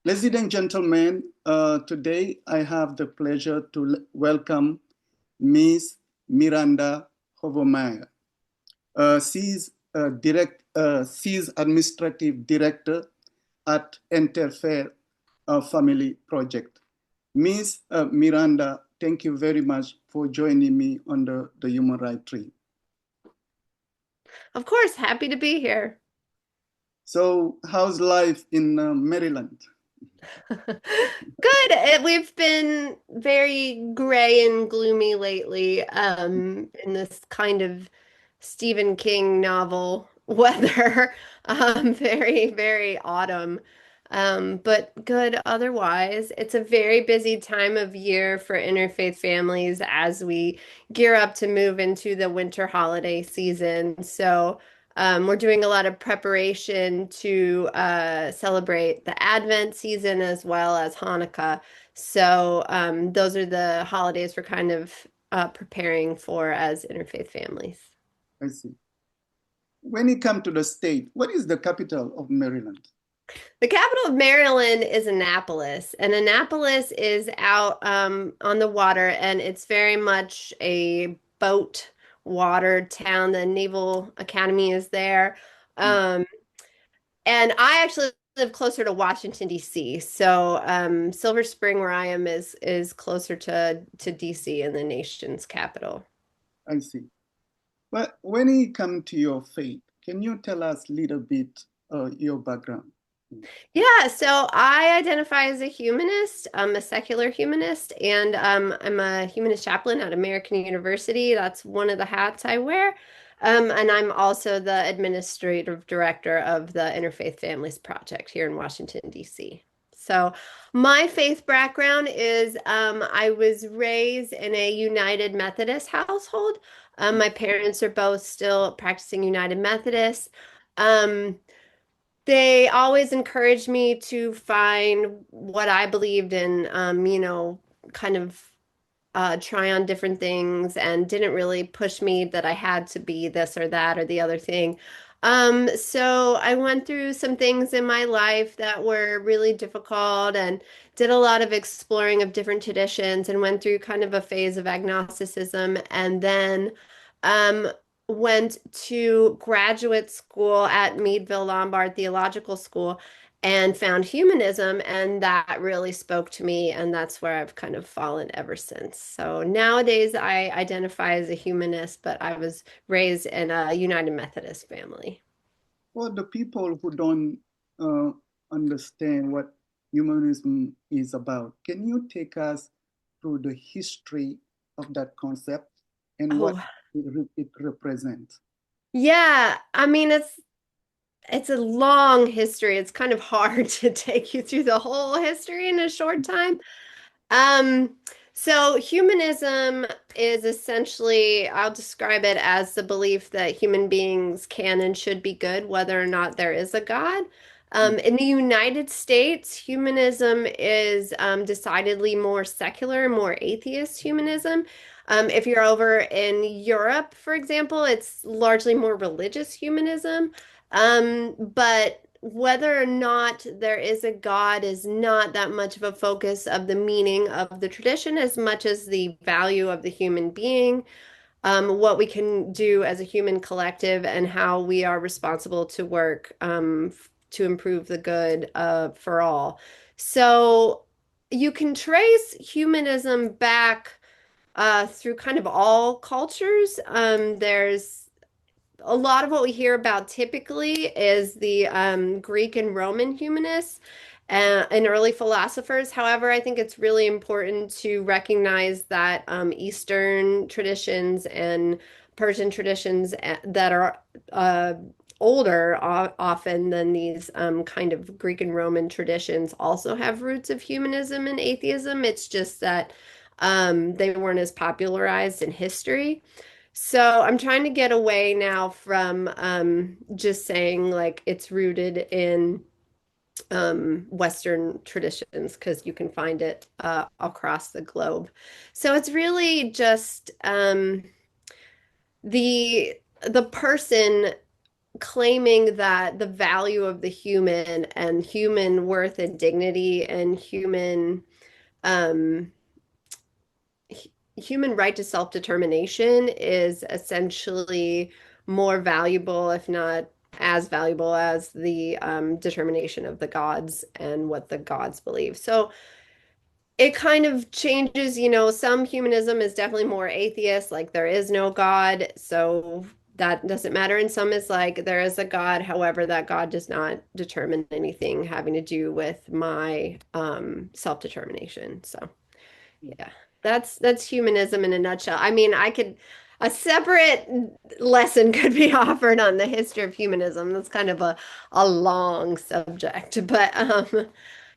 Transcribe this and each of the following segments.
Ladies and gentlemen, today I have the pleasure to welcome Ms. Miranda Hovemeyer. She's Administrative Director at Interfaith Family Project. Ms. Miranda, thank you very much for joining me on the Human Rights Tree. Of course, happy to be here. So, how's life in Maryland? Good. We've been very gray and gloomy lately, in this kind of Stephen King novel weather. Very, very autumn. But good otherwise. It's a very busy time of year for interfaith families as we gear up to move into the winter holiday season. So, we're doing a lot of preparation to celebrate the Advent season as well as Hanukkah. So, those are the holidays we're kind of preparing for as interfaith families. I see. When it comes to the state, what is the capital of Maryland? The capital of Maryland is Annapolis, and Annapolis is out on the water, and it's very much a boat water town. The Naval Academy is there. Um, and I actually live closer to Washington, D.C. So Silver Spring, where I am, is closer to D.C. and the nation's capital. I see. But when it comes to your faith, can you tell us a little bit your background? Yeah, so I identify as a humanist. I'm a secular humanist, and I'm a humanist chaplain at American University. That's one of the hats I wear. And I'm also the administrative director of the Interfaith Families Project here in Washington, D.C. So my faith background is I was raised in a United Methodist household. My parents are both still practicing United Methodist. Um, they always encouraged me to find what I believed in, kind of try on different things and didn't really push me that I had to be this or that or the other thing. So I went through some things in my life that were really difficult and did a lot of exploring of different traditions and went through kind of a phase of agnosticism and then um, went to graduate school at Meadville Lombard Theological School and found humanism, and that really spoke to me, and that's where I've kind of fallen ever since. So nowadays I identify as a humanist, but I was raised in a United Methodist family. For the people who don't uh, understand what humanism is about, can you take us through the history of that concept and what Oh, it represents? yeah. I mean, it's a long history. It's kind of hard to take you through the whole history in a short time. Um, so humanism is essentially, I'll describe it as the belief that human beings can and should be good, whether or not there is a God. In the United States, humanism is decidedly more secular, more atheist humanism. If you're over in Europe, for example, it's largely more religious humanism. But whether or not there is a God is not that much of a focus of the meaning of the tradition as much as the value of the human being, what we can do as a human collective, and how we are responsible to work to improve the good for all. So you can trace humanism back through kind of all cultures. There's a lot of what we hear about typically is the Greek and Roman humanists and early philosophers. However, I think it's really important to recognize that Eastern traditions and Persian traditions that are older often than these kind of Greek and Roman traditions also have roots of humanism and atheism. It's just that they weren't as popularized in history. So I'm trying to get away now from just saying like it's rooted in Western traditions because you can find it across the globe. So it's really just the person claiming that the value of the human and human worth and dignity and um, human right to self-determination is essentially more valuable, if not as valuable as the determination of the gods and what the gods believe. So it kind of changes, some humanism is definitely more atheist, like there is no God, so that doesn't matter. And some is like there is a God, however, that God does not determine anything having to do with my self-determination. So yeah, that's humanism in a nutshell. I mean, a separate lesson could be offered on the history of humanism. That's kind of a long subject, but Yeah,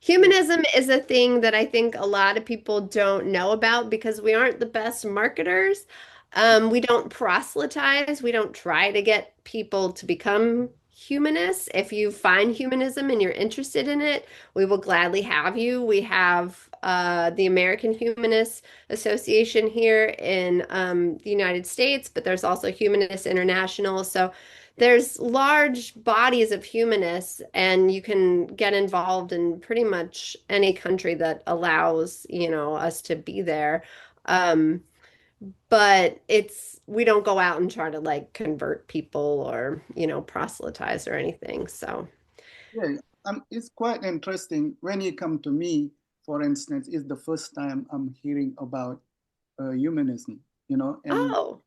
humanism is a thing that I think a lot of people don't know about because we aren't the best marketers. We don't proselytize. We don't try to get people to become humanists. If you find humanism and you're interested in it, we will gladly have you. We have the American Humanist Association here in the United States, but there's also Humanists International. So there's large bodies of humanists, and you can get involved in pretty much any country that allows, us to be there. Um, but we don't go out and try to like convert people or, proselytize or anything. So, yeah. It's quite interesting when you come to me, for instance, it's the first time I'm hearing about humanism, and oh,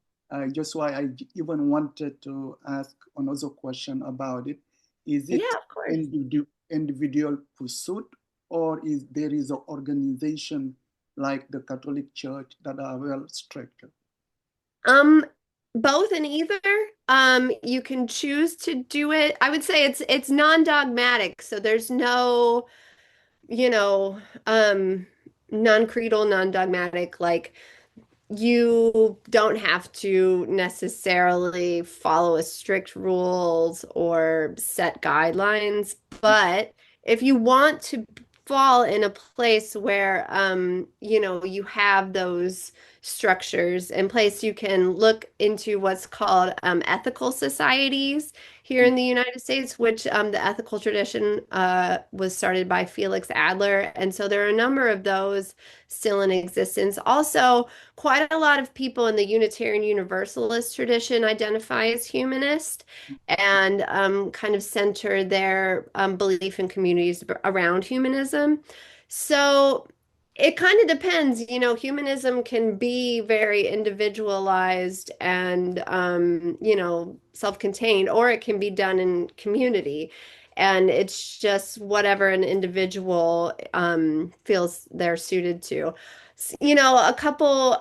just why I even wanted to ask another question about it. Is it yeah, of course. individual pursuit, or is there is an organization like the Catholic Church that are well structured? Um, Both and either. You can choose to do it. I would say it's non-dogmatic, so there's no, you know, um, non-creedal, non-dogmatic. Like you don't have to necessarily follow a strict rules or set guidelines, but if you want to fall in a place where you have those structures in place, you can look into what's called ethical societies here in the United States, which the ethical tradition was started by Felix Adler. And so there are a number of those still in existence. Also, quite a lot of people in the Unitarian Universalist tradition identify as humanist and kind of center their belief in communities around humanism. So it kind of depends. Humanism can be very individualized and, self-contained, or it can be done in community. And it's just whatever an individual feels they're suited to. A couple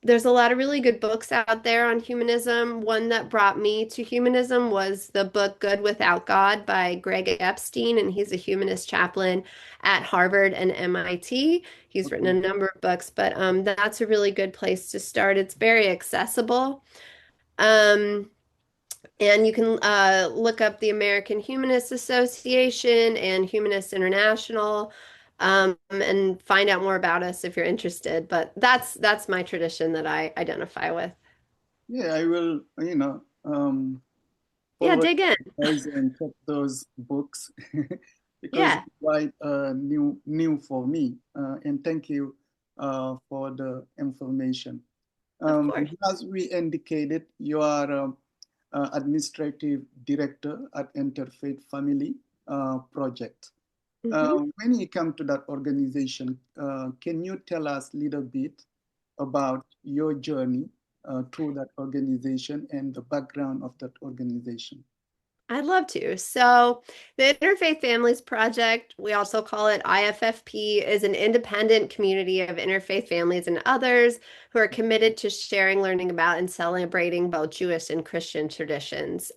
there's a lot of really good books out there on humanism. One that brought me to humanism was the book Good Without God by Greg Epstein, and he's a humanist chaplain at Harvard and MIT. He's written a Okay. number of books, but that's a really good place to start. It's very accessible. Um, and you can look up the American Humanist Association and Humanist International, and find out more about us if you're interested. But that's my tradition that I identify with. Yeah, I will, Yeah, forward dig in. guys and check those books because Yeah, it's quite new for me. And thank you for the information. of course. As we indicated, you are administrative director at Interfaith Family Project. Hmm. When you come to that organization, can you tell us a little bit about your journey through that organization and the background of that organization? I'd love to. So, the Interfaith Families Project, we also call it IFFP, is an independent community of interfaith families and others who are committed to sharing, learning about, and celebrating both Jewish and Christian traditions.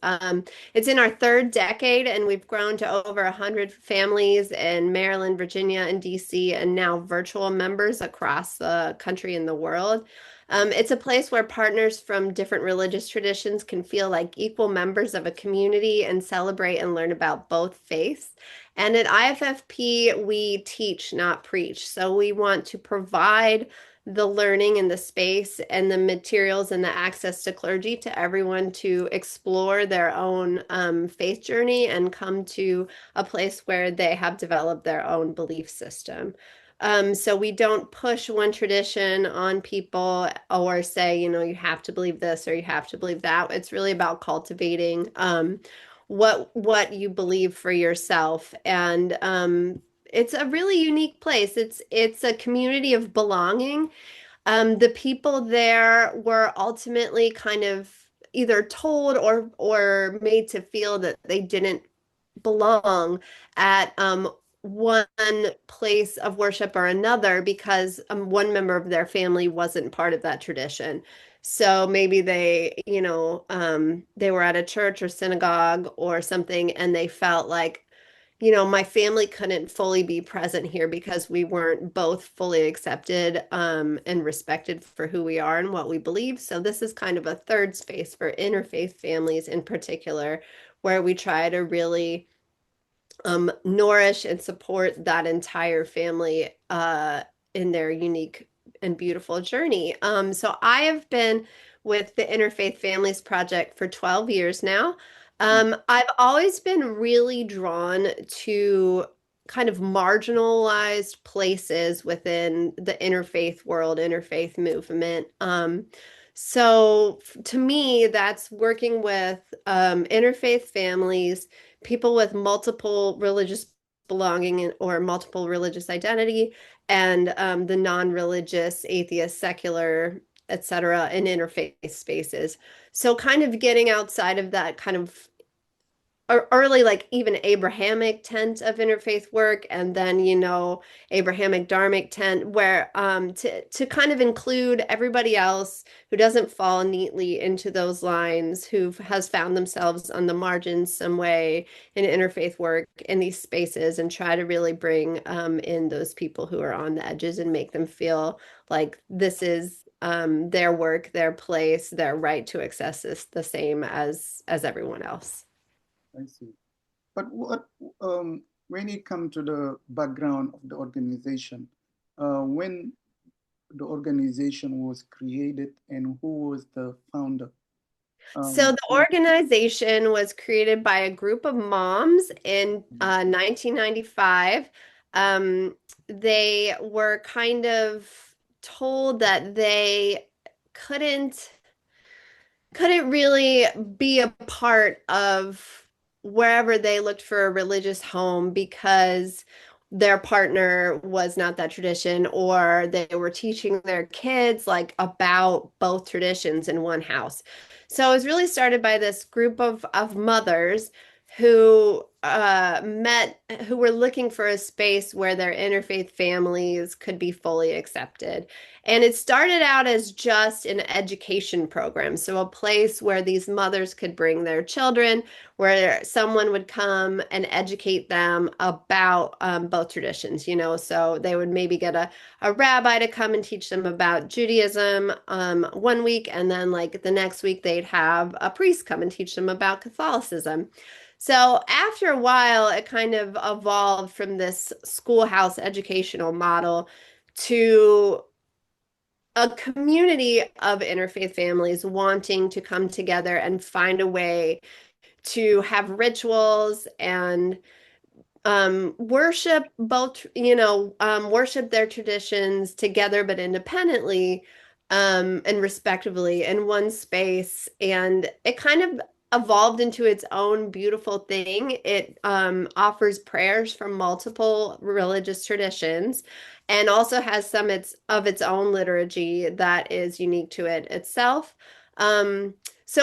It's in our third decade, and we've grown to over 100 families in Maryland, Virginia, and DC, and now virtual members across the country and the world. It's a place where partners from different religious traditions can feel like equal members of a community and celebrate and learn about both faiths. And at IFFP, we teach, not preach. So we want to provide the learning and the space and the materials and the access to clergy to everyone to explore their own faith journey and come to a place where they have developed their own belief system. So we don't push one tradition on people or say, you know, you have to believe this or you have to believe that. It's really about cultivating what you believe for yourself. And it's a really unique place. It's a community of belonging. The people there were ultimately kind of either told or made to feel that they didn't belong at one place of worship or another because one member of their family wasn't part of that tradition. So maybe they, you know, they were at a church or synagogue or something and they felt like, you know, my family couldn't fully be present here because we weren't both fully accepted and respected for who we are and what we believe. So this is kind of a third space for interfaith families in particular, where we try to really nourish and support that entire family in their unique and beautiful journey. So I have been with the Interfaith Families Project for 12 years now. I've always been really drawn to kind of marginalized places within the interfaith world, interfaith movement. So to me, that's working with interfaith families, people with multiple religious belonging or multiple religious identity, and the non-religious, atheist, secular, etc., in interfaith spaces. So kind of getting outside of that kind of early, like even Abrahamic tent of interfaith work, and then, you know, Abrahamic Dharmic tent, where to kind of include everybody else who doesn't fall neatly into those lines, who has found themselves on the margins some way in interfaith work in these spaces, and try to really bring in those people who are on the edges and make them feel like this is their work, their place, their right to access this the same as everyone else. I see. But when it comes to the background of the organization, when the organization was created and who was the founder? So the organization was created by a group of moms in 1995. They were kind of told that they couldn't couldn't really be a part of wherever they looked for a religious home because their partner was not that tradition, or they were teaching their kids like about both traditions in one house. So it was really started by this group of mothers who who were looking for a space where their interfaith families could be fully accepted. And it started out as just an education program. So a place where these mothers could bring their children, where someone would come and educate them about both traditions, you know. So they would maybe get a rabbi to come and teach them about Judaism one week, and then like the next week they'd have a priest come and teach them about Catholicism. So after a while, it kind of evolved from this schoolhouse educational model to a community of interfaith families wanting to come together and find a way to have rituals and worship both, you know, worship their traditions together but independently and respectively in one space. And it kind of evolved into its own beautiful thing. It offers prayers from multiple religious traditions and also has some of its own liturgy that is unique to it itself. So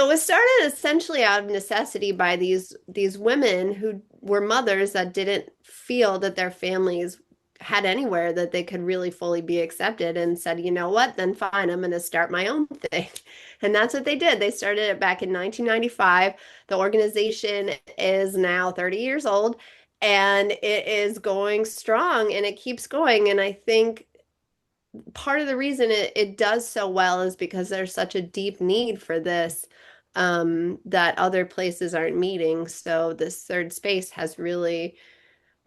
it was started essentially out of necessity by these women who were mothers that didn't feel that their families had anywhere that they could really fully be accepted, and said, you know what, then fine, I'm going to start my own thing. And that's what they did. They started it back in 1995. The organization is now 30 years old and it is going strong and it keeps going. And I think part of the reason it does so well is because there's such a deep need for this that other places aren't meeting. So this third space has really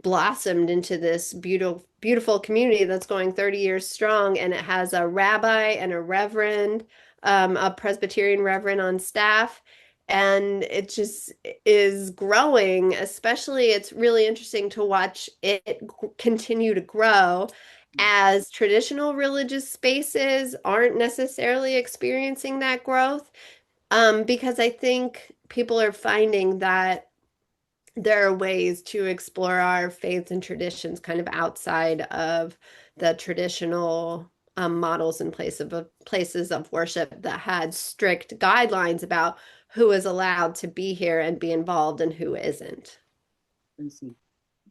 blossomed into this beautiful community that's going 30 years strong, and it has a rabbi and a reverend, a Presbyterian reverend on staff, and it just is growing. Especially, it's really interesting to watch it continue to grow as traditional religious spaces aren't necessarily experiencing that growth, because I think people are finding that there are ways to explore our faiths and traditions kind of outside of the traditional models and places of worship that had strict guidelines about who is allowed to be here and be involved and who isn't. I see.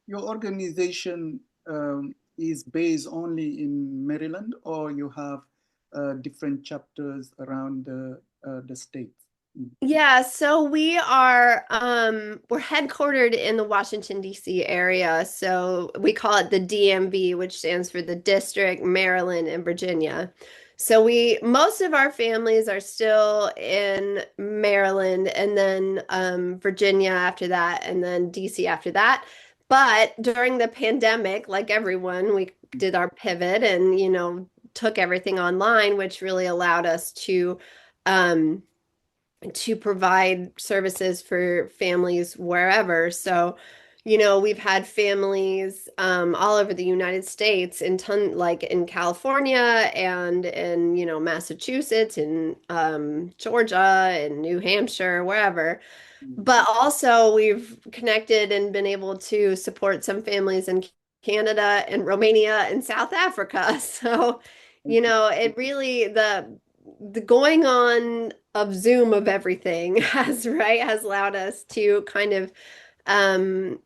Your organization is based only in Maryland, or you have different chapters around the state? Mm. Yeah, so we're headquartered in the Washington D.C. area. So we call it the DMV, which stands for the District, Maryland, and Virginia. So we most of our families are still in Maryland, and then Virginia after that, and then DC after that. But during the pandemic, like everyone, we did our pivot and, took everything online, which really allowed us um to provide services for families wherever. So, we've had families all over the United States, like in California and in, Massachusetts and Georgia and New Hampshire, wherever. Mm. But also, we've connected and been able to support some families in Canada and Romania and South Africa. So, I see. it really the going on of Zoom of everything has allowed us to kind of um,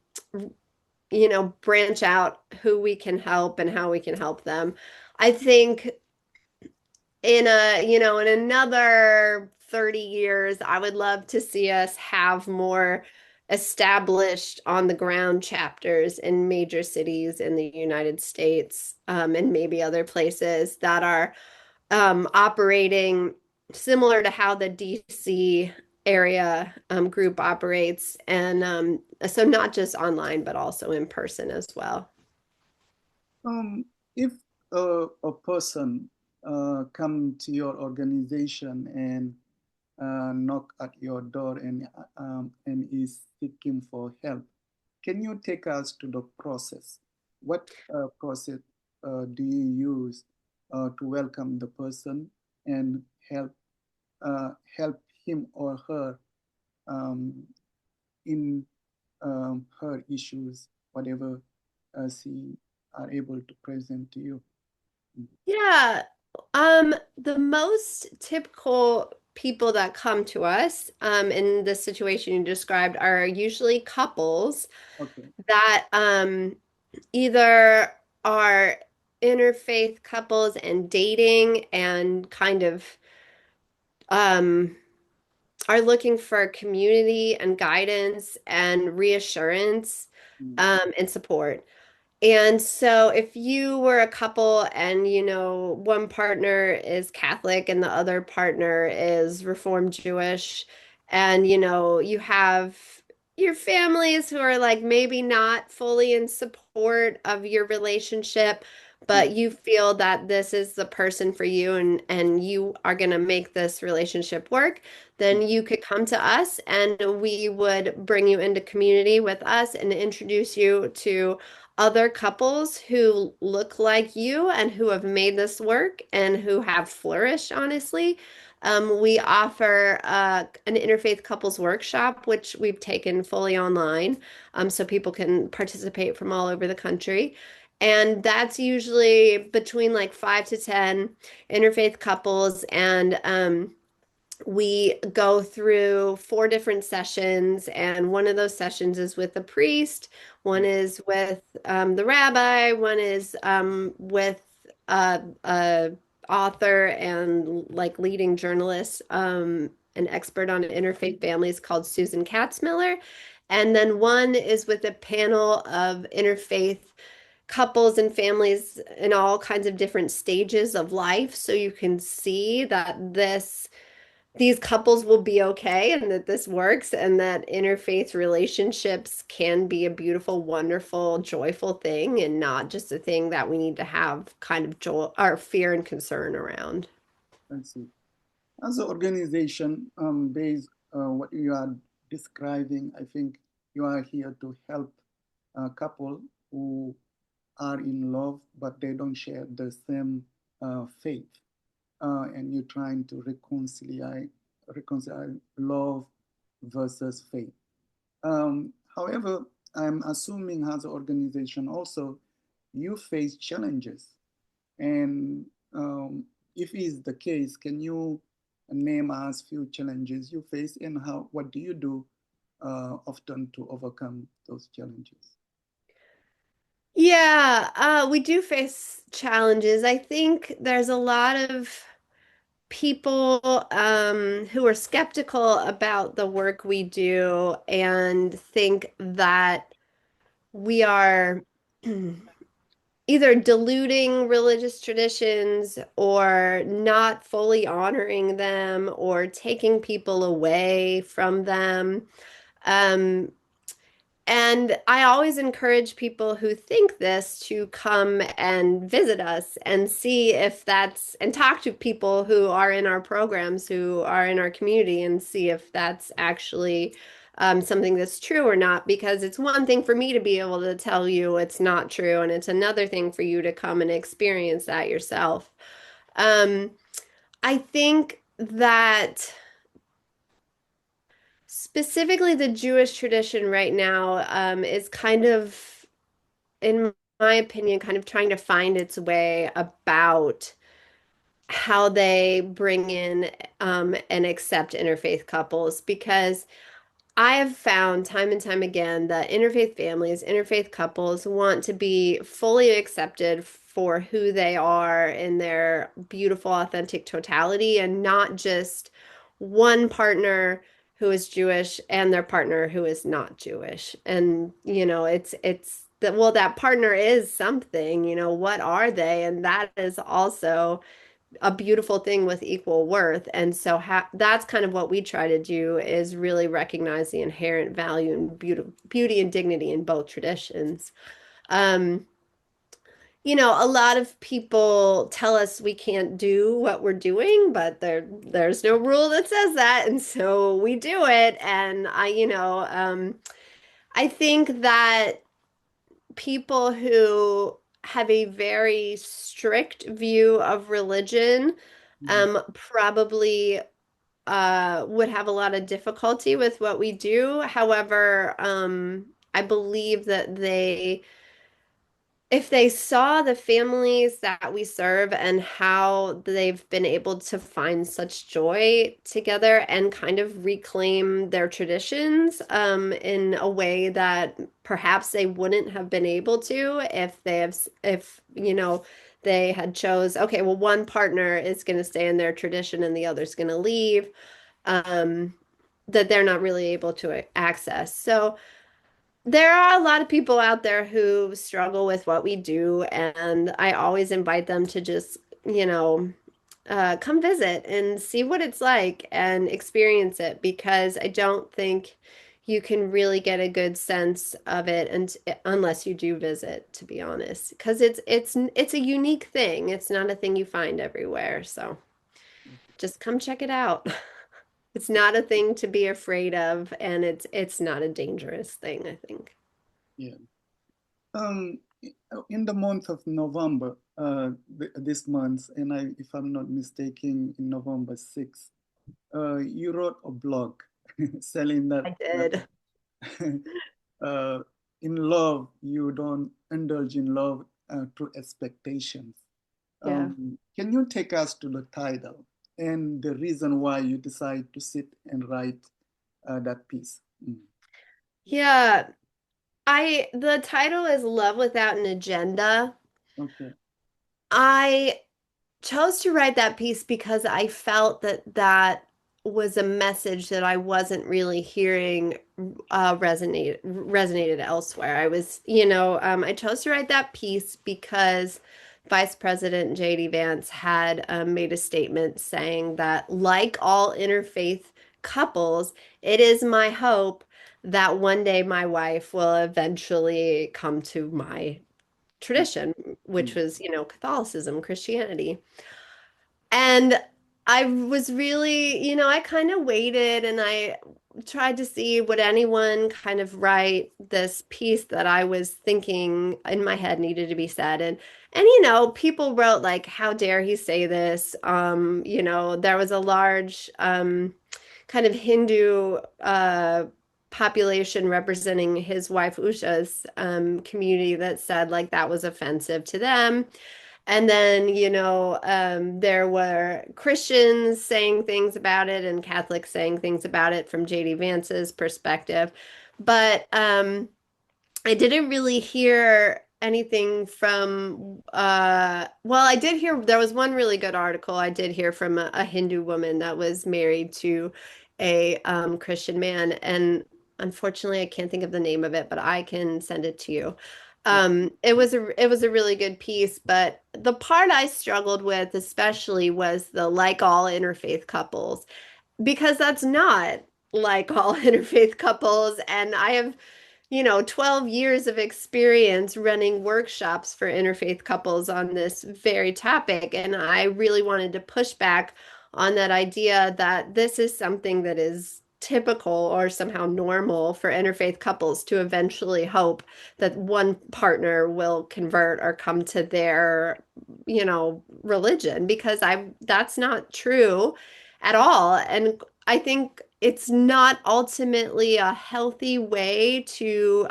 branch out who we can help and how we can help them. I think in another 30 years, I would love to see us have more established on the ground chapters in major cities in the United States, and maybe other places that are operating similar to how the DC area group operates. And so not just online, but also in person as well. If a person come to your organization and knock at your door and is seeking for help, can you take us to the process? What process do you use to welcome the person and help him or her um, in her issues, whatever she are able to present to you? Yeah. The most typical people that come to us in the situation you described are usually couples Okay. that either are interfaith couples and dating and kind of um, are looking for community and guidance and reassurance Mm. and support. And so if you were a couple and one partner is Catholic and the other partner is Reformed Jewish, and you have your families who are like maybe not fully in support of your relationship, Mm. but you feel that this is the person for you, and you are going to make this relationship work, then you could come to us and we would bring you into community with us and introduce you to other couples who look like you and who have made this work and who have flourished, honestly. We offer an interfaith couples workshop, which we've taken fully online, so people can participate from all over the country. And that's usually between like 5 to 10 interfaith couples. And we go through 4 different sessions, and one of those sessions is with a priest, one is with the rabbi, one is with a author and like leading journalist, an expert on interfaith families called Susan Katzmiller, and then one is with a panel of interfaith couples and families in all kinds of different stages of life, so you can see that this these couples will be okay and that this works and that interfaith relationships can be a beautiful, wonderful, joyful thing and not just a thing that we need to have kind of joy or fear and concern around. I see. As an organization, based what you are describing, I think you are here to help a couple who are in love, but they don't share the same faith. And you're trying to reconcile love versus faith. However, I'm assuming as an organization also, you face challenges. And if is the case, can you name us few challenges you face and what do you do often to overcome those challenges? Yeah, we do face challenges. I think there's a lot of people who are skeptical about the work we do and think that we are either diluting religious traditions or not fully honoring them or taking people away from them. Um, and I always encourage people who think this to come and visit us and see if that's, and talk to people who are in our programs, who are in our community, and see if that's actually something that's true or not. Because it's one thing for me to be able to tell you it's not true, and it's another thing for you to come and experience that yourself. Um, I think that specifically the Jewish tradition right now is kind of, in my opinion, kind of trying to find its way about how they bring in and accept interfaith couples because I have found time and time again that interfaith families, interfaith couples want to be fully accepted for who they are in their beautiful, authentic totality and not just one partner who is Jewish and their partner who is not Jewish. And, it's that, well, that partner is something, what are they? And that is also a beautiful thing with equal worth. And so that's kind of what we try to do is really recognize the inherent value and beauty and dignity in both traditions. Um, a lot of people tell us we can't do what we're doing, but there's no rule that says that, and so we do it. And I think that people who have a very strict view of religion Mhm. probably would have a lot of difficulty with what we do. However, I believe that if they saw the families that we serve and how they've been able to find such joy together and kind of reclaim their traditions in a way that perhaps they wouldn't have been able to if they had chose, okay, well, one partner is going to stay in their tradition and the other's going to leave, um, that they're not really able to access. So, there are a lot of people out there who struggle with what we do, and I always invite them to just, come visit and see what it's like and experience it because I don't think you can really get a good sense of it unless you do visit, to be honest, because it's a unique thing. It's not a thing you find everywhere, so just come check it out. It's not a thing to be afraid of, and it's not a dangerous thing, I think. Yeah. Um, in the month of November, this month, and if I'm not mistaken, in November 6th, you wrote a blog selling I that did. uh, in love, you don't indulge in love through expectations. Yeah. Can you take us to the title and the reason why you decide to sit and write that piece? Mm. Yeah. The title is Love Without an Agenda. Okay. I chose to write that piece because I felt that that was a message that I wasn't really hearing resonated elsewhere. I chose to write that piece because Vice President J.D. Vance had made a statement saying that, like all interfaith couples, it is my hope that one day my wife will eventually come to my tradition, which Mm. was, Catholicism, Christianity. And I was really, I kind of waited and I tried to see would anyone kind of write this piece that I was thinking in my head needed to be said. And people wrote like, how dare he say this? There was a large kind of Hindu population representing his wife Usha's community that said like that was offensive to them. And then, there were Christians saying things about it and Catholics saying things about it from J.D. Vance's perspective. But I didn't really hear anything from, well, I did hear, there was one really good article I did hear from a Hindu woman that was married to a Christian man. And unfortunately, I can't think of the name of it, but I can send it to you. Yeah. It was a really good piece, but the part I struggled with especially was the like all interfaith couples, because that's not like all interfaith couples. And I have 12 years of experience running workshops for interfaith couples on this very topic. And I really wanted to push back on that idea that this is something that is typical or somehow normal for interfaith couples to eventually hope that one partner will convert or come to their, religion, because that's not true at all. And I think it's not ultimately a healthy way to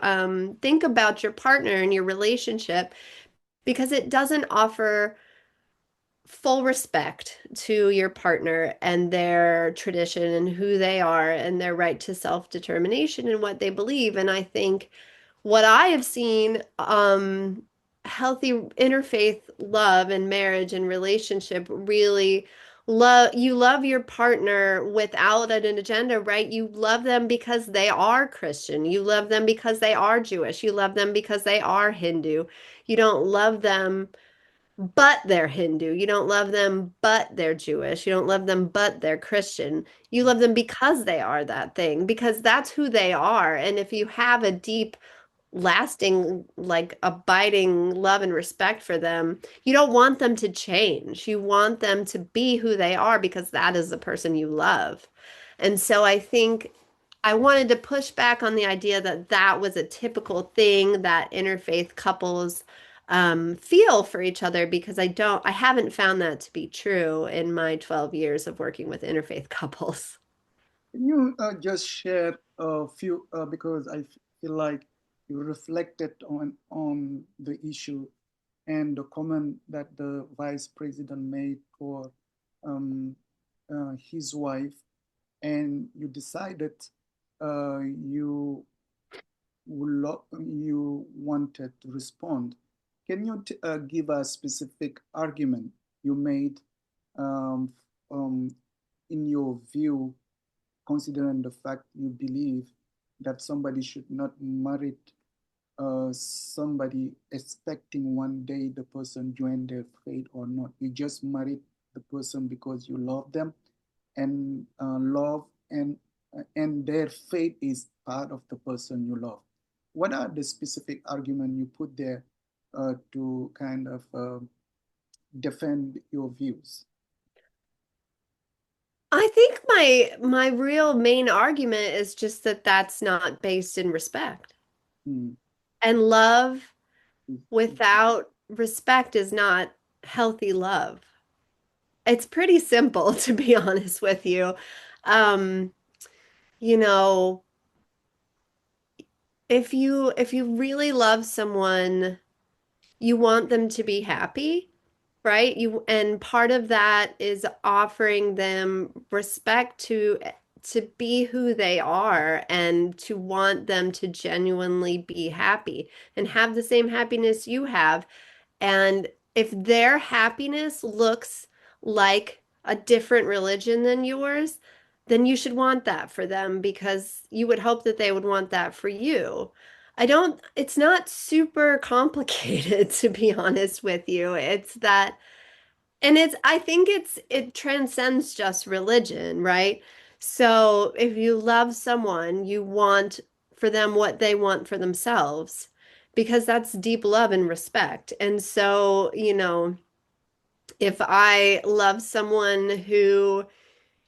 think about your partner and your relationship, because it doesn't offer full respect to your partner and their tradition and who they are and their right to self-determination and what they believe. And I think what I have seen, healthy interfaith love and marriage and relationship really love your partner without an agenda, right? You love them because they are Christian. You love them because they are Jewish. You love them because they are Hindu. You don't love them but they're Hindu. You don't love them, but they're Jewish. You don't love them, but they're Christian. You love them because they are that thing, because that's who they are. And if you have a deep, lasting, like abiding love and respect for them, you don't want them to change. You want them to be who they are because that is the person you love. And so I think I wanted to push back on the idea that that was a typical thing that interfaith couples feel for each other, because I haven't found that to be true in my 12 years of working with interfaith couples. Can you just share a few, because I feel like you reflected on the issue and the comment that the vice president made for um, his wife, and you decided you you wanted to respond. Can you give a specific argument you made um, um, in your view, considering the fact you believe that somebody should not marry somebody expecting one day the person join their faith or not. You just married the person because you love them, and love and their faith is part of the person you love. What are the specific arguments you put there to kind of defend your views? I think my real main argument is just that that's not based in respect. Hmm. And love without respect is not healthy love. It's pretty simple, to be honest with you. Um, you know, if you really love someone, you want them to be happy, right? And part of that is offering them respect to be who they are and to want them to genuinely be happy and have the same happiness you have. And if their happiness looks like a different religion than yours, then you should want that for them, because you would hope that they would want that for you. it's not super complicated to be honest with you. It's that, and I think it transcends just religion, right? So if you love someone, you want for them what they want for themselves, because that's deep love and respect. And so, if I love someone who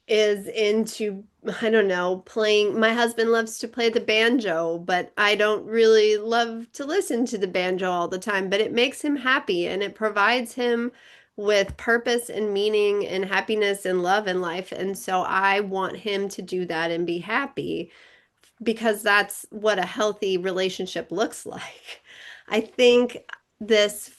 is into, I don't know, playing. My husband loves to play the banjo, but I don't really love to listen to the banjo all the time, but it makes him happy and it provides him with purpose and meaning and happiness and love in life. And so I want him to do that and be happy because that's what a healthy relationship looks like. I think this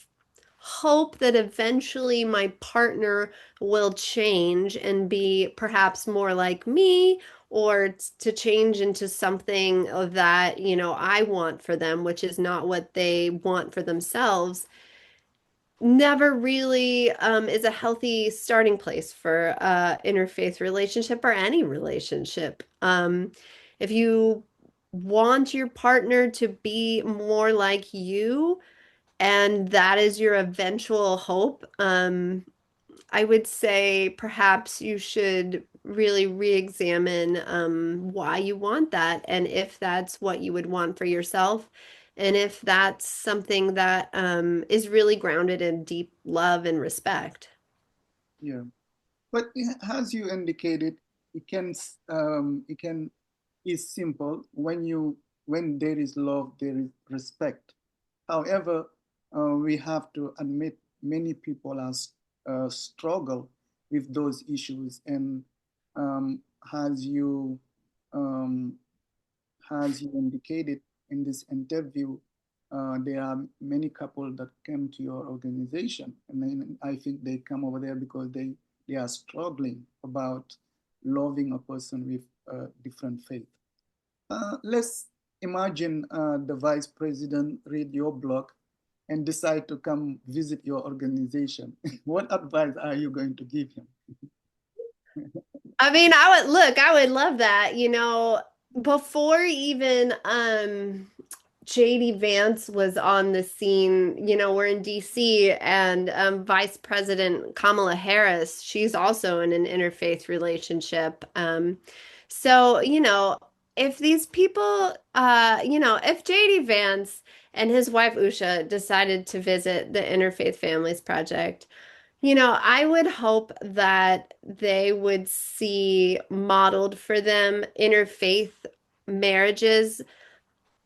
hope that eventually my partner will change and be perhaps more like me or to change into something that, I want for them, which is not what they want for themselves, never really is a healthy starting place for interfaith relationship or any relationship. If you want your partner to be more like you, and that is your eventual hope, I would say perhaps you should really re-examine why you want that and if that's what you would want for yourself, and if that's something that is really grounded in deep love and respect. Yeah. But as you indicated, it can is simple when there is love, there is respect. However, we have to admit many people struggle with those issues, and um, as you um, as you indicated in this interview, there are many couples that came to your organization, and then I think they come over there because they are struggling about loving a person with different faith. Let's imagine the vice president read your blog and decide to come visit your organization. What advice are you going to give him? I mean, I would love that, before even JD Vance was on the scene. We're in DC, and Vice President Kamala Harris, she's also in an interfaith relationship. So, if these people, if JD Vance and his wife Usha decided to visit the Interfaith Families Project, I would hope that they would see modeled for them interfaith marriages,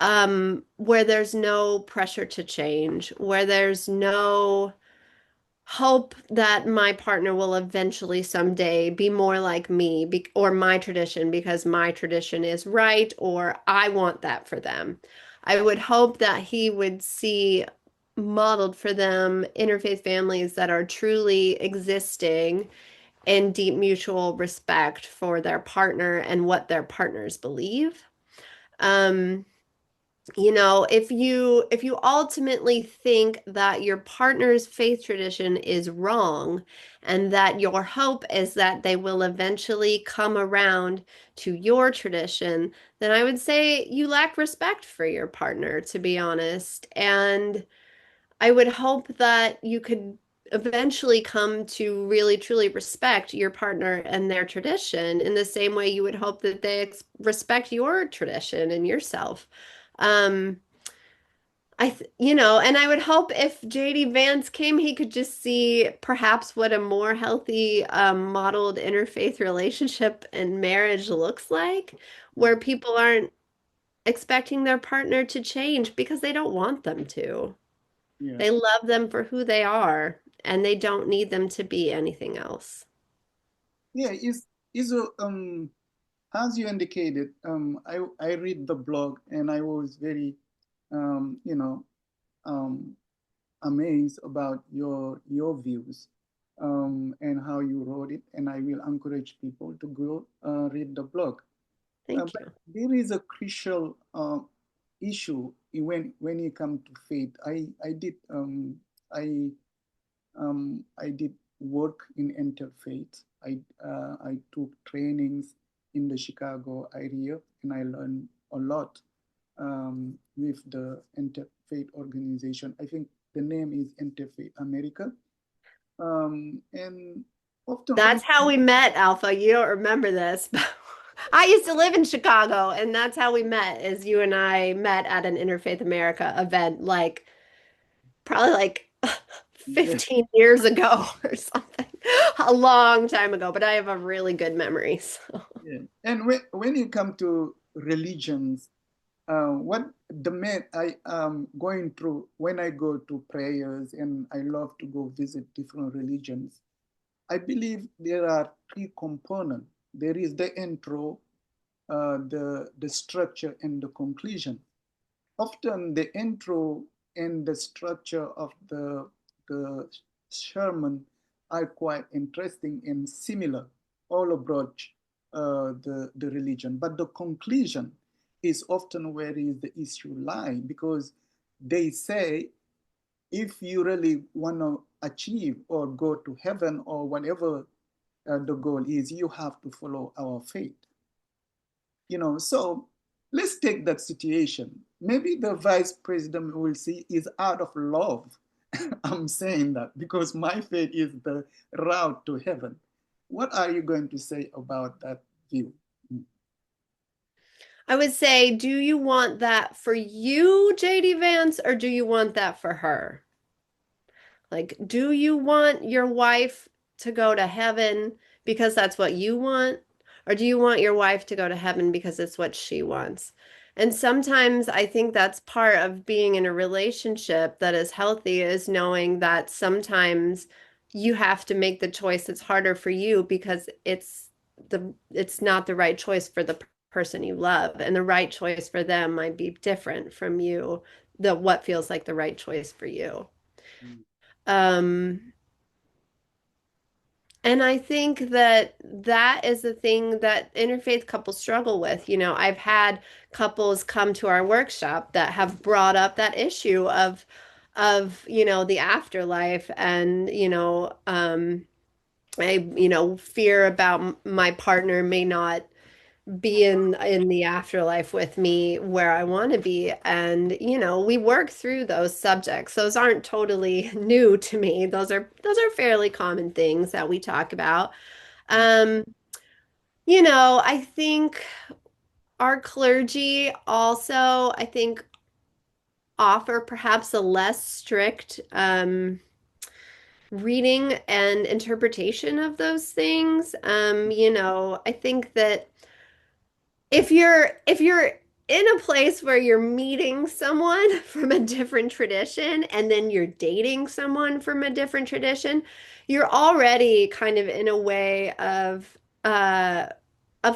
where there's no pressure to change, where there's no hope that my partner will eventually someday be more like me or my tradition because my tradition is right or I want that for them. I would hope that he would see modeled for them interfaith families that are truly existing in deep mutual respect for their partner and what their partners believe. Um, if you ultimately think that your partner's faith tradition is wrong and that your hope is that they will eventually come around to your tradition, then I would say you lack respect for your partner, to be honest. And I would hope that you could eventually come to really truly respect your partner and their tradition in the same way you would hope that they respect your tradition and yourself. Um, and I would hope if JD Vance came, he could just see perhaps what a more healthy, modeled interfaith relationship and marriage looks like, where people aren't expecting their partner to change because they don't want them to. Yeah. They love them for who they are, and they don't need them to be anything else. Yeah, is as you indicated, I read the blog and I was very, um, you know, um, amazed about your views and how you wrote it. And I will encourage people to go read the blog. Thank But you. there is a crucial issue when you come to faith. I I did work in interfaith. I took trainings in the Chicago area and I learned a lot. with the Interfaith organization. I think the name is Interfaith America. And often That's how we met, Alpha. You don't remember this, but I used to live in Chicago, and that's how we met, is you and I met at an Interfaith America event, like probably like yeah, 15 years ago or something. A long time ago, but I have a really good memory. So. yeah. And when you come to religions, what the main I am going through when I go to prayers and I love to go visit different religions, I believe there are three components. There is the intro, the structure, and the conclusion. Often the intro and the structure of the sermon are quite interesting and similar all about the religion. But the conclusion is often where is the issue lie, because they say if you really want to achieve or go to heaven or whatever the goal is, you have to follow our faith. So let's take that situation. Maybe the vice president will see is out of love. I'm saying that because my faith is the route to heaven. What are you going to say about that view? I would say, do you want that for you, JD Vance, or do you want that for her? Like, do you want your wife to go to heaven because that's what you want? Or do you want your wife to go to heaven because it's what she wants? And sometimes I think that's part of being in a relationship that is healthy, is knowing that sometimes you have to make the choice that's harder for you because it's not the right choice for the person you love, and the right choice for them might be different from you, the what feels like the right choice for you. Mm. Um, and I think that that is the thing that interfaith couples struggle with. I've had couples come to our workshop that have brought up that issue of the afterlife, and I fear about my partner may not be in the afterlife with me where I want to be. And we work through those subjects. Those aren't totally new to me. Those are fairly common things that we talk about. Um, I think our clergy also, I think, offer perhaps a less strict reading and interpretation of those things. I think that if you're in a place where you're meeting someone from a different tradition and then you're dating someone from a different tradition, you're already kind of in a way of a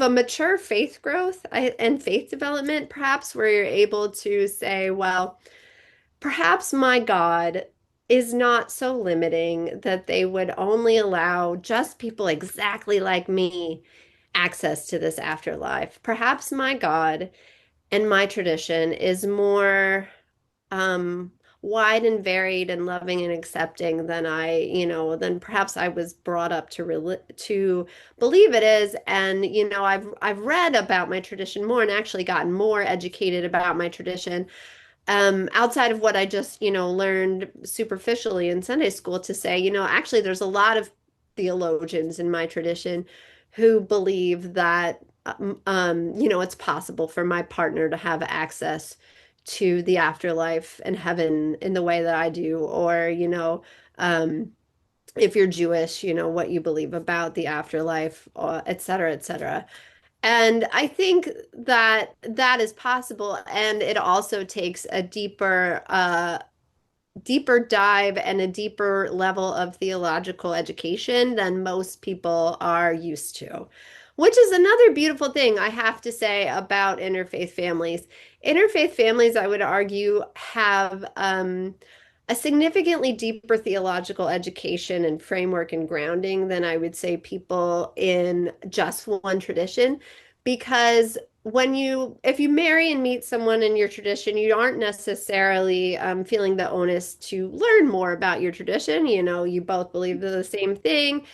mature faith growth and faith development, perhaps, where you're able to say, well, perhaps my God is not so limiting that they would only allow just people exactly like me access to this afterlife. Perhaps my God and my tradition is more wide and varied and loving and accepting than perhaps I was brought up to believe it is. And I've read about my tradition more and actually gotten more educated about my tradition, outside of what I just, learned superficially in Sunday school, to say, actually, there's a lot of theologians in my tradition who believe that, it's possible for my partner to have access to the afterlife and heaven in the way that I do, or, if you're Jewish, what you believe about the afterlife, et cetera, et cetera. And I think that that is possible, and it also takes a deeper dive and a deeper level of theological education than most people are used to, which is another beautiful thing I have to say about interfaith families. Interfaith families, I would argue, have a significantly deeper theological education and framework and grounding than I would say people in just one tradition. Because if you marry and meet someone in your tradition, you aren't necessarily feeling the onus to learn more about your tradition. You both believe the same thing.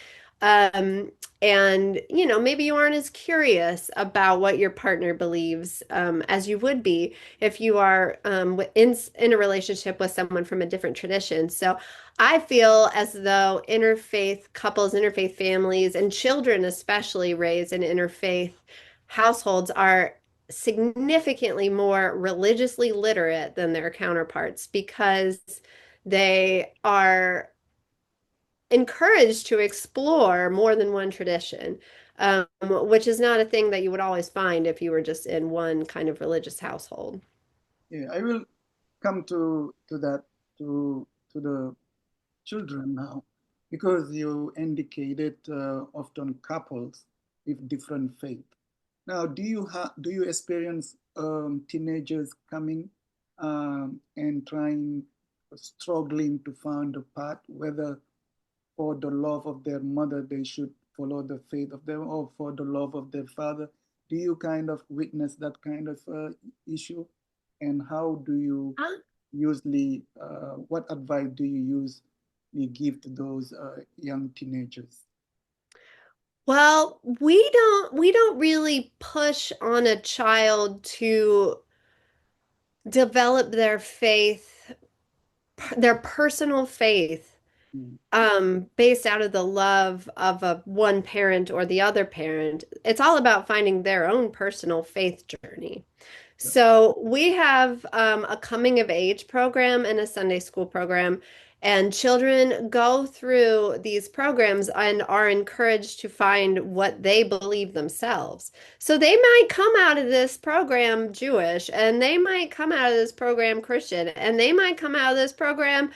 Um, and, maybe you aren't as curious about what your partner believes as you would be if you are in a relationship with someone from a different tradition. So I feel as though interfaith couples, interfaith families, and children, especially raised in interfaith households, are significantly more religiously literate than their counterparts because they are encouraged to explore more than one tradition, which is not a thing that you would always find if you were just in one kind of religious household. Yeah, I will come to that to the children now, because you indicated often couples with different faith. Now, do you experience teenagers coming and struggling to find a path, whether for the love of their mother they should follow the faith of them, or for the love of their father? Do you kind of witness that kind of issue? And how do you usually, what advice do you give to those young teenagers? Well, we don't really push on a child to develop their faith, their personal faith, Mm, based out of the love of a one parent or the other parent. It's all about finding their own personal faith journey. yeah. So we have a coming of age program and a Sunday school program, and children go through these programs and are encouraged to find what they believe themselves. So they might come out of this program Jewish, and they might come out of this program Christian, and they might come out of this program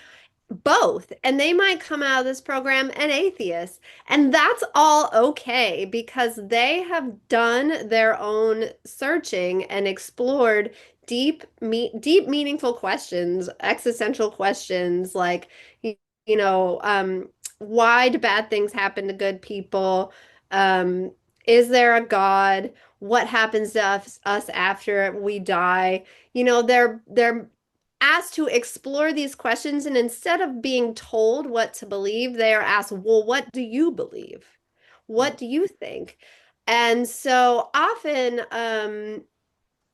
both, and they might come out of this program an atheist, and that's all okay because they have done their own searching and explored deep meaningful questions, existential questions like you, you know why do bad things happen to good people, um is there a God, what happens to us after we die. They're asked to explore these questions, and instead of being told what to believe, they are asked, well, what do you believe? Yeah. What do you think? And so often,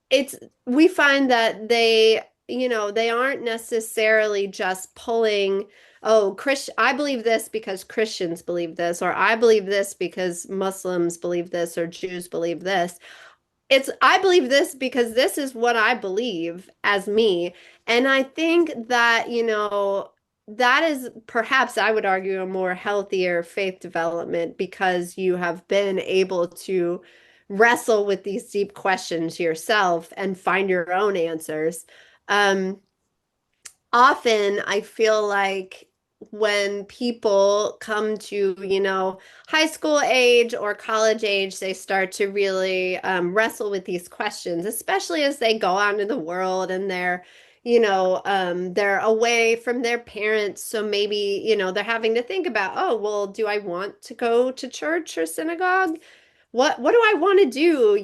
it's we find that they aren't necessarily just pulling, oh, I believe this because Christians believe this, or I believe this because Muslims believe this, or Jews believe this. It's I believe this because this is what I believe as me. And I think that, that is perhaps, I would argue, a more healthier faith development because you have been able to wrestle with these deep questions yourself and find your own answers. Um, Often I feel like when people come to, high school age or college age, they start to really wrestle with these questions, especially as they go out into the world and they're away from their parents. So maybe, they're having to think about, oh, well, do I want to go to church or synagogue? What do I want to do?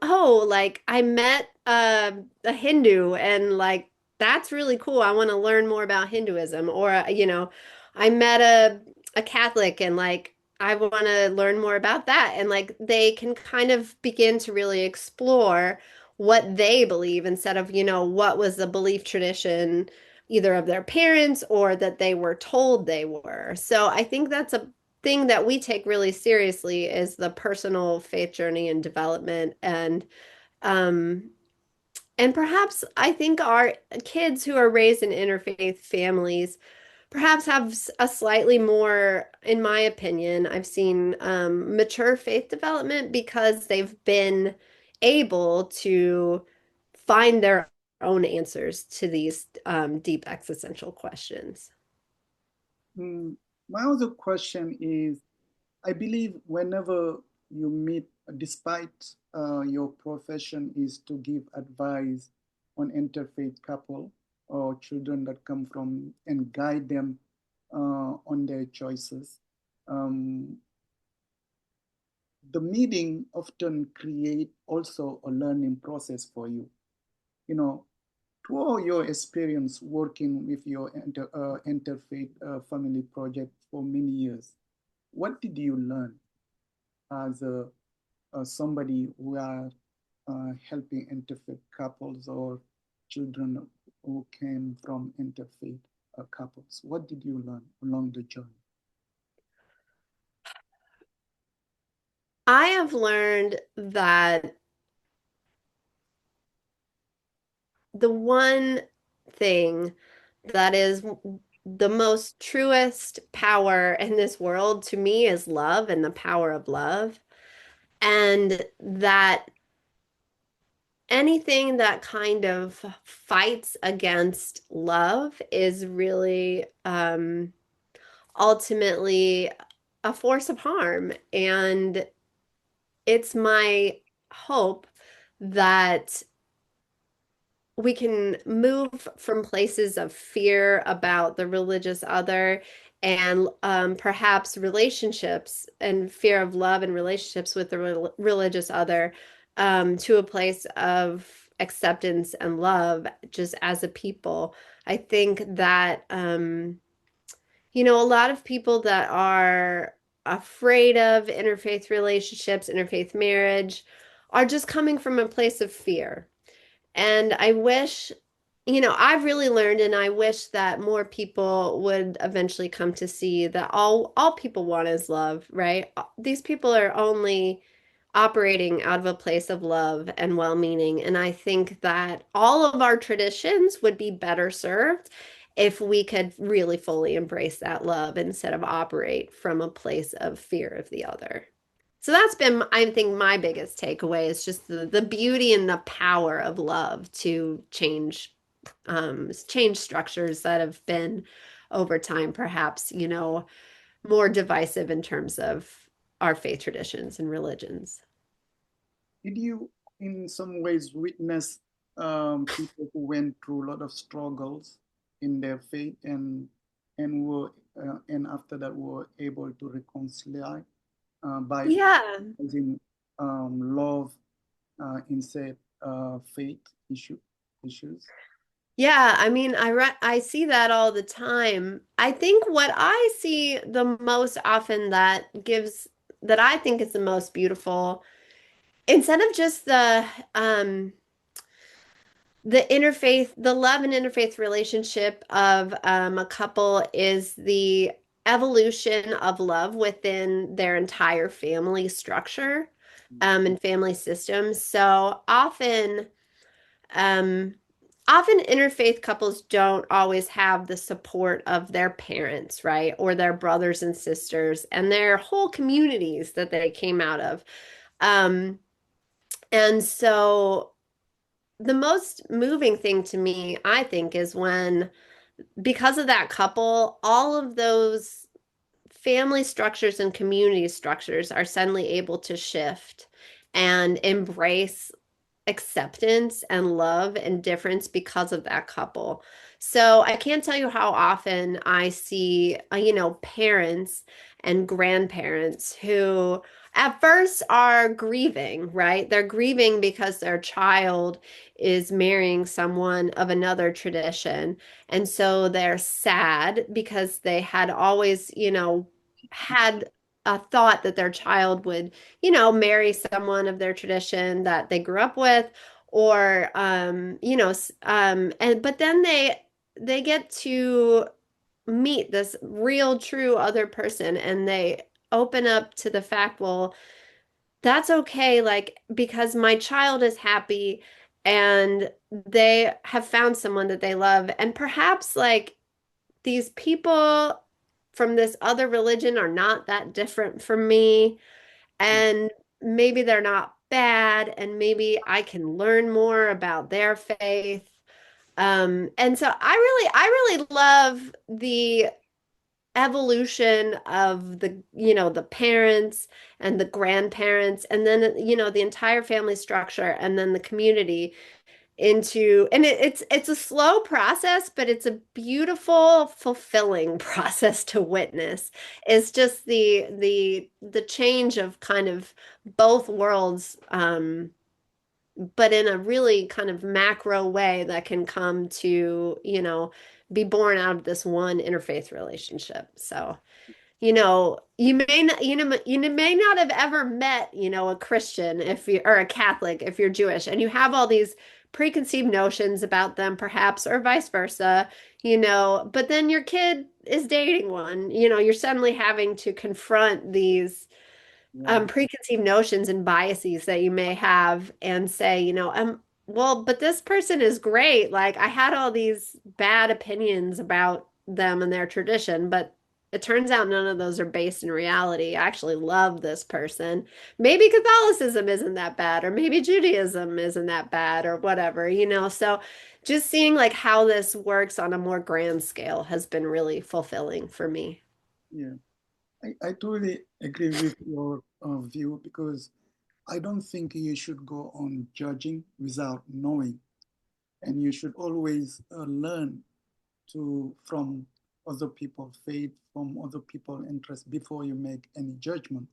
Oh, like I met a Hindu, and like that's really cool. I want to learn more about Hinduism. Or I met a Catholic, and like I want to learn more about that. And like they can kind of begin to really explore what they believe instead of, what was the belief tradition either of their parents or that they were told they were. So I think that's a thing that we take really seriously, is the personal faith journey and development. Um and perhaps I think our kids who are raised in interfaith families perhaps have a slightly more, in my opinion, I've seen mature faith development because they've been able to find their own answers to these deep existential questions. Mm, my other question is, I believe whenever you meet, despite your profession is to give advice on interfaith couple or children that come from, and guide them on their choices, um, the meeting often create also a learning process for you. You know, through your experience working with your interfaith family project for many years, what did you learn as somebody who are helping interfaith couples or children who came from interfaith couples? What did you learn along the journey? I have learned that the one thing that is the most truest power in this world to me is love and the power of love. And that anything that kind of fights against love is really ultimately a force of harm. And it's my hope that we can move from places of fear about the religious other and perhaps relationships and fear of love and relationships with the religious other to a place of acceptance and love just as a people. I think that, a lot of people that are afraid of interfaith relationships, interfaith marriage, are just coming from a place of fear. And I wish, I've really learned, and I wish that more people would eventually come to see that all people want is love, right? These people are only operating out of a place of love and well-meaning. And I think that all of our traditions would be better served if we could really fully embrace that love instead of operate from a place of fear of the other. So that's been, I think, my biggest takeaway is just the beauty and the power of love to change structures that have been over time, perhaps, more divisive in terms of our faith traditions and religions. Did you, in some ways, witness people who went through a lot of struggles in their faith and after that were able to reconcile by Yeah. using love instead faith issues? Yeah, I mean, I see that all the time. I think what I see the most often that I think is the most beautiful, instead of just the interfaith, the love and interfaith relationship of a couple is the evolution of love within their entire family structure and family systems. So um, often interfaith couples don't always have the support of their parents, right? Or their brothers and sisters and their whole communities that they came out of. Um, and so the most moving thing to me, I think, is when, because of that couple, all of those family structures and community structures are suddenly able to shift and embrace acceptance and love and difference because of that couple. So I can't tell you how often I see, parents and grandparents who at first are grieving, right? They're grieving because their child is marrying someone of another tradition. And so they're sad because they had always, had a thought that their child would marry someone of their tradition that they grew up with, or and but then they get to meet this real, true other person, and they open up to the fact, well, that's okay, like, because my child is happy and they have found someone that they love, and perhaps like these people from this other religion are not that different from me, and maybe they're not bad, and maybe I can learn more about their faith. And so I really love the evolution of the parents and the grandparents, and then, the entire family structure, and then the community and it's a slow process, but it's a beautiful, fulfilling process to witness. It's just the change of kind of both worlds, but in a really kind of macro way that can come to, be born out of this one interfaith relationship. So you may not have ever met, a Christian if you or a Catholic if you're Jewish, and you have all these preconceived notions about them, perhaps, or vice versa, but then your kid is dating one, you're suddenly having to confront these Yeah, preconceived notions and biases that you may have and say, well, but this person is great. Like I had all these bad opinions about them and their tradition, but it turns out none of those are based in reality. I actually love this person. Maybe Catholicism isn't that bad, or maybe Judaism isn't that bad, or whatever, So just seeing like how this works on a more grand scale has been really fulfilling for me. yeah. I totally agree with your view because I don't think you should go on judging without knowing, and you should always learn to from other people's faith, from other people's interests before you make any judgment,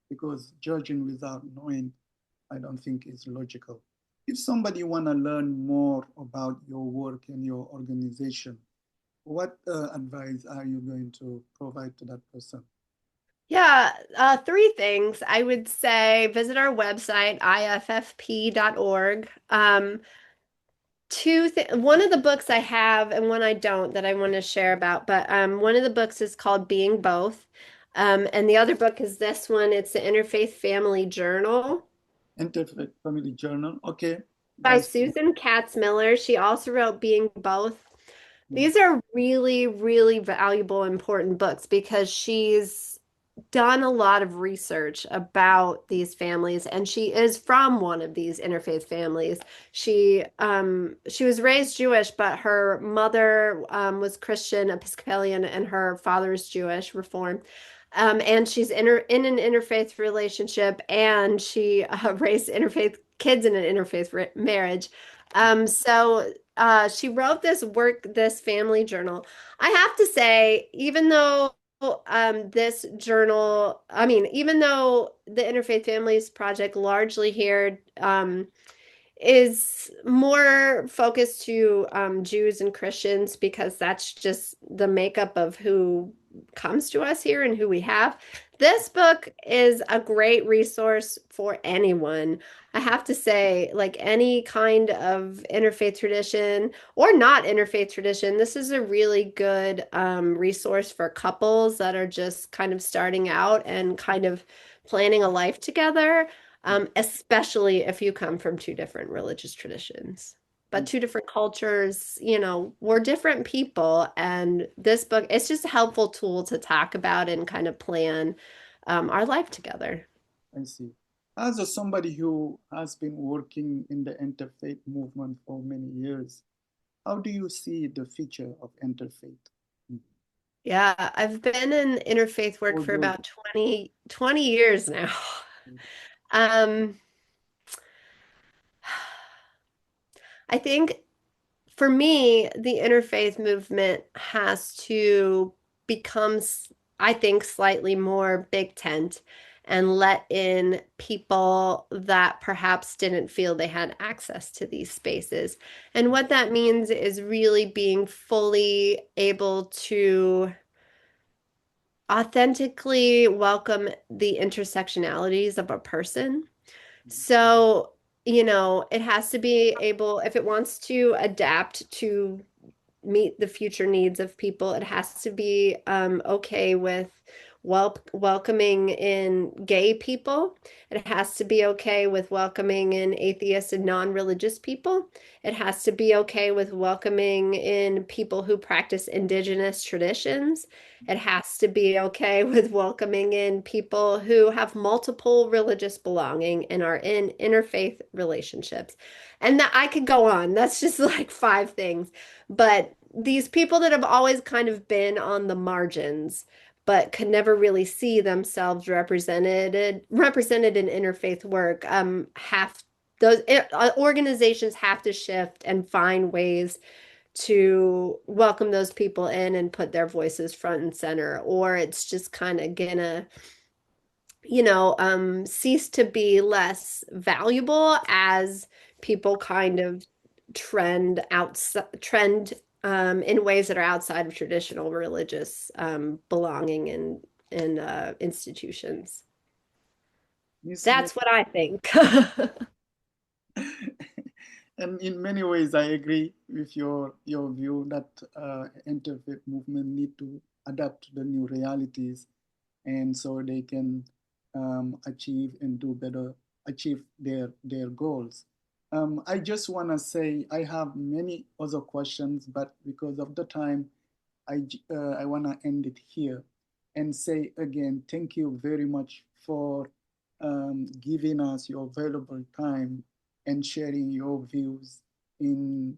because judging without knowing, I don't think is logical. If somebody want to learn more about your work and your organization, what advice are you going to provide to that person? Yeah, three things. I would say visit our website, IFFP.org. One of the books I have and one I don't that I want to share about, but one of the books is called Being Both. And the other book is this one. It's the Interfaith Family Journal Interfaith Family Journal. Okay, by that's Susan Katz Miller. She also wrote Being Both. yeah, These are really, really valuable, important books because she's done a lot of research about these families, and she is from one of these interfaith families. She was raised Jewish, but her mother was Christian Episcopalian, and her father is Jewish Reform. And she's in an interfaith relationship, and she raised interfaith kids in an interfaith marriage. So she wrote this family journal. I have to say, even though this journal, I mean, even though the Interfaith Families Project largely here is more focused to Jews and Christians because that's just the makeup of who comes to us here and who we have. This book is a great resource for anyone. I have to say, like any kind of interfaith tradition or not interfaith tradition, this is a really good resource for couples that are just kind of starting out and kind of planning a life together, especially if you come from two different religious traditions. But two different cultures, we're different people. And this book, it's just a helpful tool to talk about and kind of plan our life together. I see. As somebody who has been working in the interfaith movement for many years, how do you see the future of interfaith? Yeah, I've been in interfaith work for Although, about 20 years now. Um, I think for me, the interfaith movement has to become, I think, slightly more big tent and let in people that perhaps didn't feel they had access to these spaces. And what that means is really being fully able to authentically welcome the intersectionalities of a person. So, it has to be able, if it wants to adapt to meet the future needs of people. It has to be okay with welcoming in gay people. It has to be okay with welcoming in atheists and non-religious people. It has to be okay with welcoming in people who practice indigenous traditions. It has to be okay with welcoming in people who have multiple religious belonging and are in interfaith relationships. And that I could go on. That's just like five things. But these people that have always kind of been on the margins, but could never really see themselves represented in interfaith work, have those organizations have to shift and find ways to welcome those people in and put their voices front and center, or it's just kind of gonna cease to be less valuable as people kind of trend in ways that are outside of traditional religious belonging and in institutions. Miss That's what I think. And in many ways, I agree with your view that interfaith movement need to adapt to the new realities, and so they can achieve and do better, achieve their goals. I just want to say I have many other questions, but because of the time, I want to end it here and say again, thank you very much for giving us your valuable time and sharing your views in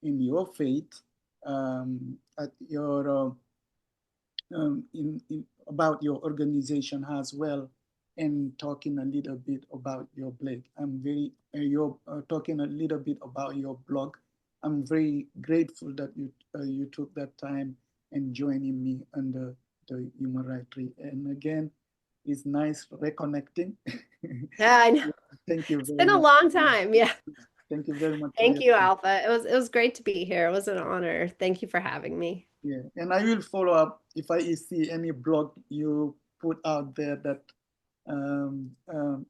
your faith, at your about your organization as well, and talking a little bit about your blog. I'm very you're talking a little bit about your blog. I'm very grateful that you took that time and joining me under the human rights tree. And again, it's nice reconnecting. Yeah, I know. Thank you It's very been a much. long time. Yeah. Thank you very much for Thank your you, time. Alpha. It was great to be here. It was an honor. Thank you for having me. Yeah, and I will follow up if I see any blog you put out there that um, um,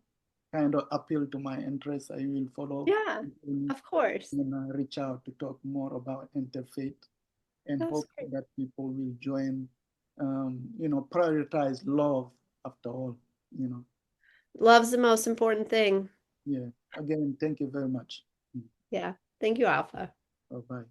kind of appeal to my interest. I will follow Yeah, and, of course. reach out to talk more about interfaith, and That's hope great. that people will join. Prioritize love after all. You know. Love's the most important thing. Yeah. Again, thank you very much. Yeah. Thank you, Alpha. Bye bye.